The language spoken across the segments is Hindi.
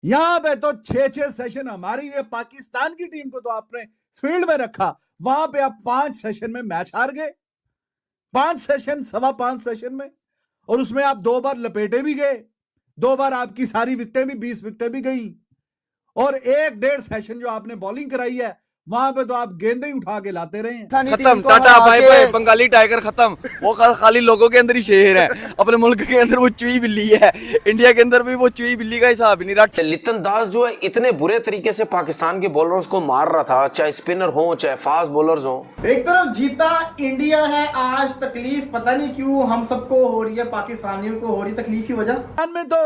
यहां पे तो 6-6 सेशन हमारी ये पाकिस्तान की टीम को तो आपने फील्ड में रखा, वहां पे आप 5 सेशन में मैच हार गए। 5 सेशन, सवा 5 सेशन में, और उसमें आप 2 बार लपेटे भी गए, 2 बार आपकी सारी विकेटें भी 20 विकेटें भी गई, और 1-1.5 सेशन जो आपने बॉलिंग कराई है वहां पे तो आप गेंदें ही उठा के लाते रहे हैं। खत्म, tata bye bye, Bengali tiger खत्म। वो खाली लोगों के अंदर ही शेर है, अपने मुल्क के अंदर वो चुई बिल्ली है, इंडिया के अंदर भी वो चुई बिल्ली का हिसाब ही नहीं रहा। लिटन दास जो है इतने बुरे तरीके से पाकिस्तान के बॉलर्स को मार रहा था, चाहे स्पिनर हो चाहे फास्ट बॉलर्स हो। एक तरफ जीता इंडिया है, आज तकलीफ पता नहीं क्यों हम सबको हो रही है, पाकिस्तानियों को हो रही तकलीफ की वजह में तो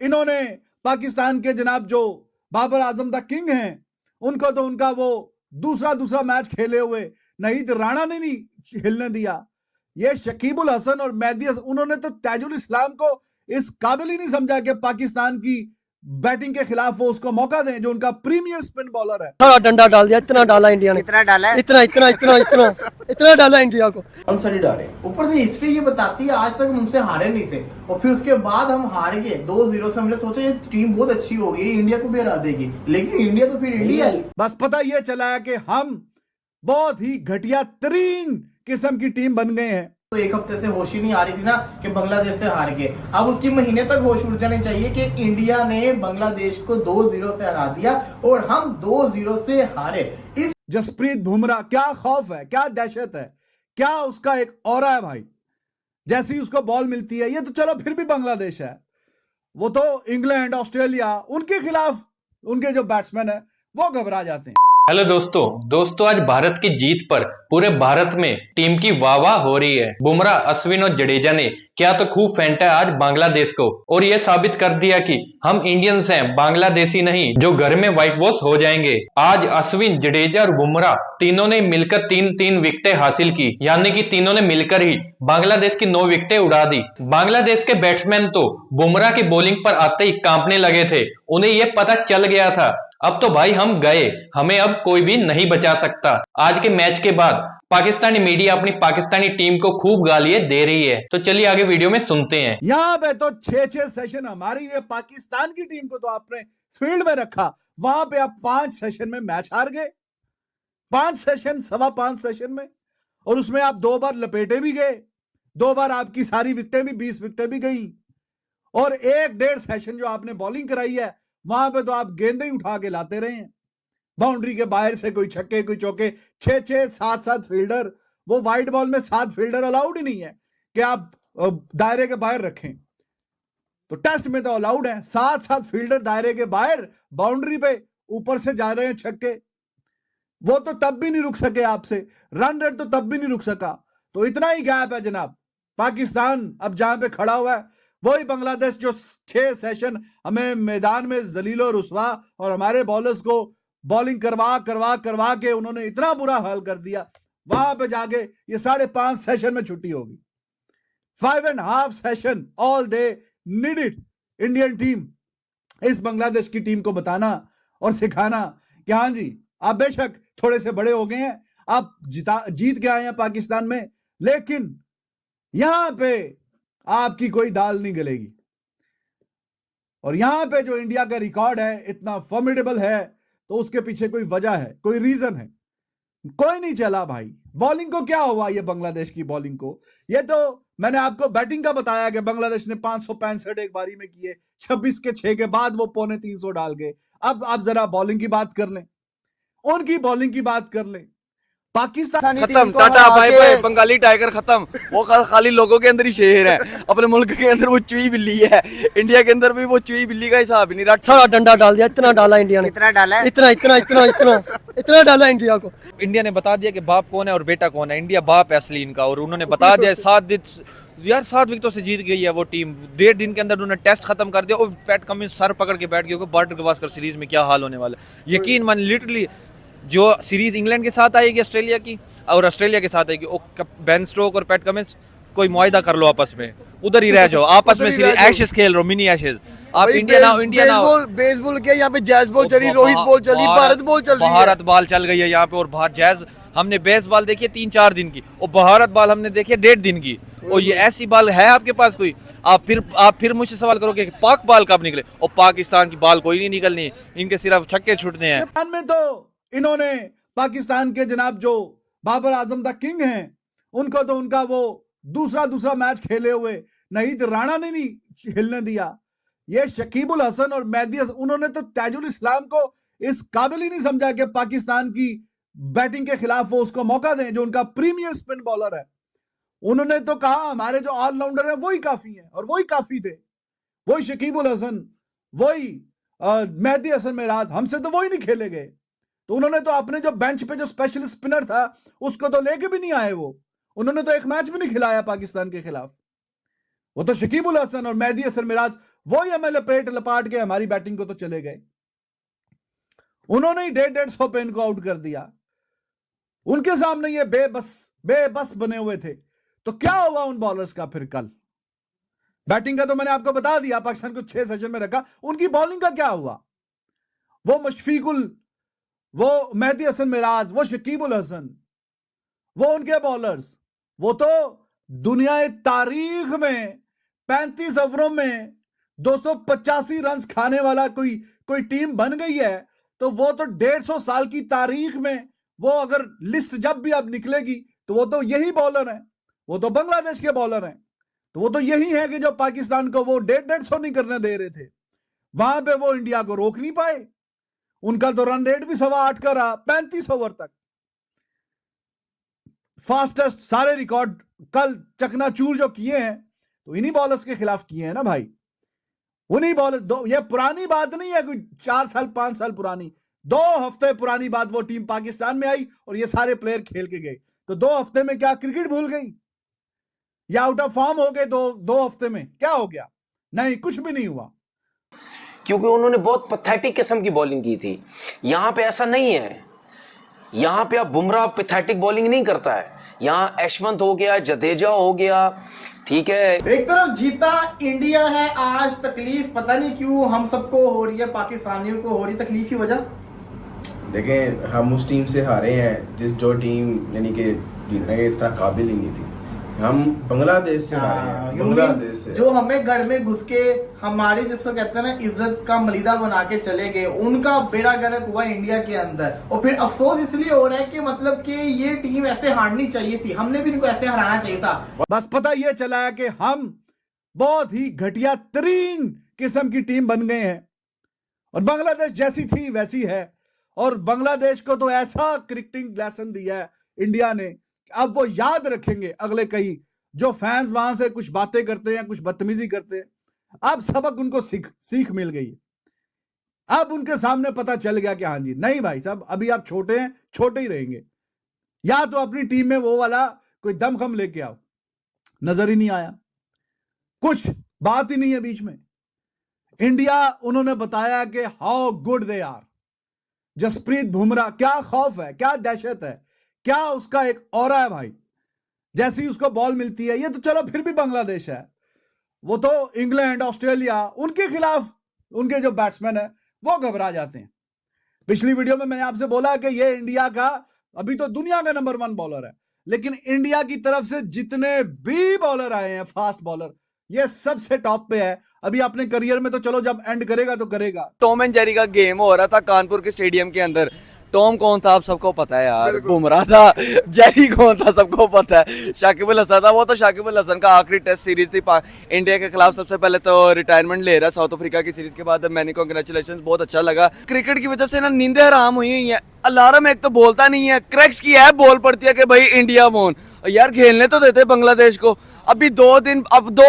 इन्होंने पाकिस्तान के जनाब जो बाबर आजम द किंग हैं, उनको तो उनका वो दूसरा मैच खेले हुए नहीद राणा ने नहीं हिलने दिया। ये शकीबुल हसन और मेहदी हसन, उन्होंने तो ताजुल इस्लाम को इस काबिल ही नहीं समझा कि पाकिस्तान की बैटिंग के खिलाफ वो उसको मौका दें, जो उनका प्रीमियर स्पिन बॉलर है। सारा डंडा डाल दिया, इतना डाला इंडिया ने, इतना डाला, इतना डाला इंडिया को। कौन सा डाले। ऊपर से हिस्ट्री ये बताती है आज तक हम उनसे हारे नहीं थे, और फिर उसके बाद हम हार गए 2-0 से। हमने सोचा ये टीम बहुत अच्छी होगी, इंडिया को भी हरा देगी, लेकिन इंडिया तो फिर इंडिया है। बस पता ये चला है कि हम बहुत ही घटिया तरीन किस्म की टीम बन गए हैं। तो एक हफ्ते से होश ही नहीं आ रही थी ना कि बांग्लादेश से हार गए, अब उसकी महीने तक होश उड़ जानी चाहिए कि इंडिया ने बांग्लादेश को 2-0 से हरा दिया और हम 2-0 से हारे। इस जसप्रीत बुमराह, क्या खौफ है, क्या दहशत है, क्या उसका एक ऑरा है भाई। जैसी उसको बॉल मिलती है, ये तो चलो फिर भी बांग्लादेश है, वो तो इंग्लैंड ऑस्ट्रेलिया, उनके खिलाफ उनके जो बैट्समैन है वो घबरा जाते हैं। हेलो दोस्तों आज भारत की जीत पर पूरे भारत में टीम की वाह हो रही है। बुमराह, अश्विन और जडेजा ने क्या तो खूब फेंटा आज बांग्लादेश को, और यह साबित कर दिया कि हम इंडियंस हैं, बांग्लादेशी नहीं, जो घर में व्हाइट वॉश हो जाएंगे। आज अश्विन, जडेजा और बुमराह तीनों ने मिलकर 3-3 विकेटें हासिल की, यानी कि तीनों ने मिलकर ही बांग्लादेश की 9 विकेटें उड़ा दी। बांग्लादेश के बैट्समैन तो बुमराह की बॉलिंग पर आते ही कांपने लगे थे, उन्हें यह पता चल गया था अब तो भाई हम गए, हमें अब कोई भी नहीं बचा सकता। आज के मैच के बाद पाकिस्तानी मीडिया अपनी पाकिस्तानी टीम को खूब गालियां दे रही है, तो चलिए आगे वीडियो में सुनते हैं। यहां पे तो 6-6 सेशन हमारी ये पाकिस्तान की टीम को तो आपने फील्ड में रखा, वहां पे आप 5 सेशन में मैच हार गए। 5 सेशन, सवा 5 सेशन में, और उसमें आप 2 बार लपेटे भी गए, 2 बार आपकी सारी विकेटें भी 20 विकेटें भी गई, और 1-1.5 सेशन जो आपने बॉलिंग कराई है वहां पे तो आप गेंदें ही उठा के लाते रहे हैं। बाउंड्री के बाहर से कोई छक्के कोई चौके, 6-6 7-7 फील्डर, वो वाइड बॉल में 7 फील्डर अलाउड ही नहीं है कि आप दायरे के बाहर रखें, तो टेस्ट में तो अलाउड है। 7-7 फील्डर दायरे के बाहर, बाउंड्री पे ऊपर से जा रहे हैं छक्के, वो तो तब भी नहीं रुक सके आपसे, रन रेट तो तब भी नहीं रुक सका। तो इतना ही गैप है जनाब। पाकिस्तान अब जहां पे खड़ा हुआ है वही बांग्लादेश जो 6 सेशन हमें मैदान में जलीलो रुस्वा और हमारे बॉलर्स को बॉलिंग करवा के उन्होंने इतना बुरा हाल कर दिया, वहां पे जाके ये 5.5 सेशन में छुट्टी होगी। 5.5 session all they needed Indian team, इस बांग्लादेश की टीम को बताना और सिखाना कि हाँ जी आप बेशक थोड़े से बड़े हो गए हैं, आप जीत के आए हैं पाकिस्तान में, लेकिन यहां पे आपकी कोई दाल नहीं गलेगी। और यहां पे जो इंडिया का रिकॉर्ड है इतना फॉर्मिडेबल है, तो उसके पीछे कोई वजह है, कोई रीजन है। कोई नहीं चला भाई। बॉलिंग को क्या हुआ, ये बांग्लादेश की बॉलिंग को, ये तो मैंने आपको बैटिंग का बताया कि बांग्लादेश ने 565 एक बारी में किए, 26 के 6 के बाद वो 325 डाल गए। अब आप जरा बॉलिंग की बात कर लें, उनकी बॉलिंग की बात कर लें। पाकिस्तान खत्म, tata bye bye, Bengali tiger खत्म। वो खाली लोगों के अंदर ही शेर है, अपने मुल्क के अंदर वो चुई बिल्ली है, इंडिया के अंदर भी वो चुई बिल्ली का हिसाब ही नहीं रहा। सारा डंडा डाल दिया, इतना डाला इंडिया ने, इतना डाला, इतना डाला इंडिया को। इंडिया ने बता दिया कि बाप कौन है और बेटा कौन है, इंडिया बाप है असली इनका, और उन्होंने बता दिया 7 विकेटों से जीत गई है वो टीम। 1.5 दिन के अंदर उन्होंने टेस्ट खत्म कर दिया, और पैट कमिंस सर पकड़ के बैठ गए बॉर्डर गवास्कर सीरीज में क्या हाल होने वाला। यकीन मान, लिटरली जो सीरीज इंग्लैंड के साथ आएगी ऑस्ट्रेलिया की, और ऑस्ट्रेलिया के साथ आएगी, बेन स्टोक और पैट कमिंस कोई मुआहिदा कर लो आपस में, उधर ही रह जाओ आपस में, सीरीज एशेस खेल रहे हो, मिनी एशेस। आप इंडिया ना बेसबॉल के यहाँ पे जैज बॉल चली, रोहित बॉल चली, भारत बॉल चल रही है, भारत बॉल चल गई है यहाँ पे, और जैज हमने बेस बॉल देखी है 3-4 दिन की, और भारत बॉल हमने देखी है 1.5 दिन की, और ये ऐसी बॉल है आपके पास कोई? आप फिर मुझसे सवाल करोगे कि पाक बॉल कब निकले, और पाकिस्तान की बॉल कोई नहीं निकलनी, इनके सिर्फ छक्के छूटने हैं। पाकिस्तान में तो इन्होंने पाकिस्तान के जनाब जो बाबर आजम द किंग हैं, उनको तो उनका वो दूसरा मैच खेले हुए नहीद राणा ने नहीं हिलने दिया। ये शकीबुल हसन और मेहदी हसन, उन्होंने तो ताजुल इस्लाम को इस काबिल ही नहीं समझा कि पाकिस्तान की बैटिंग के खिलाफ वो उसको मौका दें, जो उनका प्रीमियर स्पिन बॉलर है। उन्होंने तो कहा हमारे जो ऑलराउंडर है वही काफी है, और वही काफी थे, वही शकीबुल हसन, वही मेहदी हसन मिराज, हमसे तो वही नहीं खेले गए। तो उन्होंने तो अपने जो बेंच पे जो स्पेशल स्पिनर था उसको तो लेके भी नहीं आए, वो उन्होंने तो एक मैच भी नहीं खिलाया पाकिस्तान के खिलाफ। वो तो शकीबुल हसन और मेहदी हसन मिराज वही हमें लपाट के हमारी बैटिंग को तो चले गए। उन्होंने ही 150 पे इनको आउट कर दिया। उनके सामने ये बेबस बने हुए थे। तो क्या हुआ उन बॉलर्स का फिर कल? बैटिंग का तो मैंने आपको बता दिया, पाकिस्तान को 6 सेशन में रखा। उनकी बॉलिंग का क्या हुआ? वो मुशफिकुल, वो मेहदी हसन मिराज, वो शकीबुल हसन, वो उनके बॉलर्स, वो तो दुनिया तारीख में 35 ओवरों में 285 रन खाने वाला कोई टीम बन गई है। तो वो तो 150 साल की तारीख में वो अगर लिस्ट जब भी अब निकलेगी तो वो तो यही बॉलर हैं, वो तो बांग्लादेश के बॉलर हैं। तो वो तो यही है कि जो पाकिस्तान को वो 150 नहीं करने दे रहे थे, वहां पे वो इंडिया को रोक नहीं पाए। उनका तो रन रेट भी 8.25 का रहा 35 ओवर तक। फास्टेस्ट सारे रिकॉर्ड कल चकनाचूर जो किए हैं तो इन्हीं बॉलर्स के खिलाफ किए हैं ना भाई। उन्हीं बॉलर, ये पुरानी बात नहीं है कोई 4 साल 5 साल पुरानी, 2 हफ्ते पुरानी बात। वो टीम पाकिस्तान में आई और ये सारे प्लेयर खेल के गए। तो 2 हफ्ते में क्या क्रिकेट भूल गई या आउट ऑफ फॉर्म हो गए? 2 हफ्ते में क्या हो गया? नहीं, कुछ भी नहीं हुआ, क्योंकि उन्होंने बहुत पैथेटिक किस्म की बॉलिंग की थी। यहां पे ऐसा नहीं है, यहां पे आप बुमराह पैथेटिक बॉलिंग नहीं करता है। यहां यशवंत हो गया, जडेजा हो गया, ठीक है। एक तरफ जीता इंडिया है, आज तकलीफ पता नहीं क्यों हम सबको हो रही है, पाकिस्तानियों को हो रही तकलीफ की वजह। देखें, हम उस टीम से हारे हैं जो टीम यानी कि जीतने के इस तरह काबिल ही नहीं थी। हम बांग्लादेश से हारे हैं, बांग्लादेश से, जो हमें घर में घुस के हमारी जिसको कहते हैं ना इज्जत का मलिदा बना के चले गए, उनका बेड़ा गर्क हुआ इंडिया के अंदर। और फिर अफसोस इसलिए हो रहा है कि मतलब कि ये टीम ऐसे हारनी चाहिए थी, हमने भी इनको ऐसे हराना चाहिए था। बस पता यह चला है कि हम बहुत ही घटिया तरीन किस्म की टीम बन गए हैं, और बांग्लादेश जैसी थी वैसी है। और बांग्लादेश को तो ऐसा क्रिकेटिंग लेसन दिया है इंडिया ने, अब वो याद रखेंगे अगले कई जो फैंस वहां से कुछ बातें करते हैं, कुछ बदतमीजी करते हैं। अब सबक उनको सीख मिल गई है। अब उनके सामने पता चल गया कि हाँ जी, नहीं भाई साहब, अभी आप छोटे हैं, छोटे ही रहेंगे। या तो अपनी टीम में वो वाला कोई दमखम लेके आओ, नजर ही नहीं आया, कुछ बात ही नहीं है बीच में। इंडिया, उन्होंने बताया कि how good they are. Jasprit Bumrah, क्या खौफ है, क्या दहशत है, क्या उसका एक ऑरा है भाई। जैसी उसको बॉल मिलती है, ये तो चलो फिर भी बांग्लादेश है, वो तो इंग्लैंड, ऑस्ट्रेलिया, उनके खिलाफ उनके जो बैट्समैन है वो घबरा जाते हैं। पिछली वीडियो में मैंने आपसे बोला कि ये इंडिया का अभी तो दुनिया का नंबर 1 बॉलर है, लेकिन इंडिया की तरफ से जितने भी बॉलर आए हैं, फास्ट बॉलर, ये सबसे टॉप पे है। अभी अपने करियर में तो चलो जब एंड करेगा तो करेगा। टॉम एंड जेरी का गेम हो रहा था कानपुर के स्टेडियम के अंदर। टॉम कौन था आप सबको पता है यार, बुमराह था। जेरी कौन था सबको पता है, शाकिबुल हसन था। वो तो शाकिबुल हसन का आखिरी टेस्ट सीरीज थी इंडिया के खिलाफ, सबसे पहले तो रिटायरमेंट ले रहा साउथ अफ्रीका की सीरीज के बाद। मैंने कांग्रेचुलेशन, बहुत अच्छा लगा। क्रिकेट की वजह से ना नींदें हराम हुई हैं। अलार्म एक तो बोलता नहीं है, क्रैक्स की है बॉल पड़ती है कि भाई इंडिया वोन। यार खेलने तो देते बांग्लादेश को। अभी 2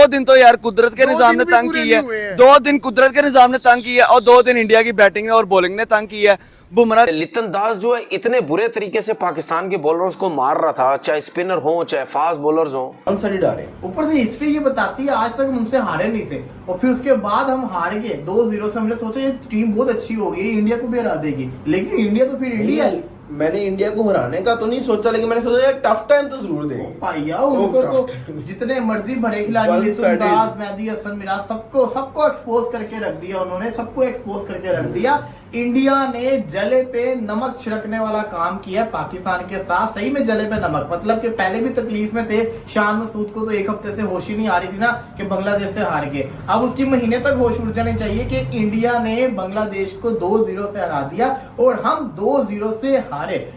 दिन तो यार कुदरत के निजाम ने तंग की है। 2 दिन कुदरत के निजाम ने तंग की है और 2 दिन इंडिया की बैटिंग और बॉलिंग ने तंग की है। बुमराह, लिटन दास जो है इतने बुरे तरीके से पाकिस्तान के बॉलर्स को मार रहा था, चाहे स्पिनर हो चाहे फास्ट बॉलर्स हो। अनसरी डाले। ऊपर से हिस्ट्री ये बताती है आज तक हम उनसे हारे नहीं थे, और फिर उसके बाद हम हार गए 2-0 से। हमने सोचा ये टीम बहुत अच्छी होगी, इंडिया को भी हरा देगी, लेकिन इंडिया तो फिर इंडिया। मैंने इंडिया को हराने का तो नहीं सोचा, लेकिन मैंने सोचा यार टफ टाइम तो जरूर देंगे भैया। उनको तो जितने मर्जी बड़े खिलाड़ी, लिटन दास, मेहदी हसन मिराज, सबको एक्सपोज करके रख दिया उन्होंने, सबको एक्सपोज करके रख दिया। इंडिया ने जले पे नमक छिड़कने वाला काम किया पाकिस्तान के साथ। सही में जले पे नमक, मतलब कि पहले भी तकलीफ में थे। शान मसूद को तो एक हफ्ते से होश ही नहीं आ रही थी ना कि बांग्लादेश से हार गए। अब उसकी महीने तक होश उड़ जानी चाहिए कि इंडिया ने बांग्लादेश को 2-0 से हरा दिया और हम 2-0 से हारे।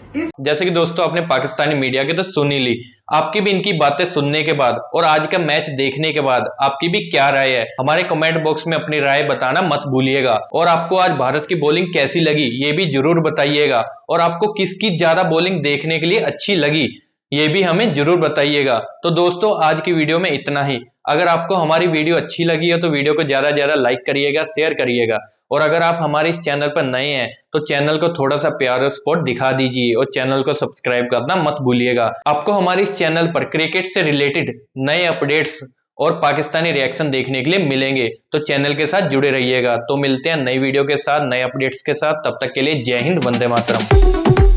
जैसे कि दोस्तों आपने पाकिस्तानी मीडिया की तो सुन ही ली, आपकी भी इनकी बातें सुनने के बाद और आज का मैच देखने के बाद आपकी भी क्या राय है, हमारे कमेंट बॉक्स में अपनी राय बताना मत भूलिएगा। और आपको आज भारत की बॉलिंग कैसी लगी ये भी जरूर बताइएगा, और आपको किसकी ज्यादा बॉलिंग देखने के लिए अच्छी लगी ये भी हमें जरूर बताइएगा। तो दोस्तों आज की वीडियो में इतना ही। अगर आपको हमारी वीडियो अच्छी लगी है तो वीडियो को ज्यादा से ज्यादा लाइक करिएगा, शेयर करिएगा, और अगर आप हमारे इस चैनल पर नए हैं तो चैनल को थोड़ा सा प्यार और सपोर्ट दिखा दीजिए और चैनल को सब्सक्राइब करना मत भूलिएगा। आपको हमारे इस चैनल पर क्रिकेट से रिलेटेड नए अपडेट्स और पाकिस्तानी रिएक्शन देखने के लिए मिलेंगे, तो चैनल के साथ जुड़े रहिएगा। तो मिलते हैं नई वीडियो के साथ, नए अपडेट्स के साथ। तब तक के लिए जय हिंद, वंदे मातरम।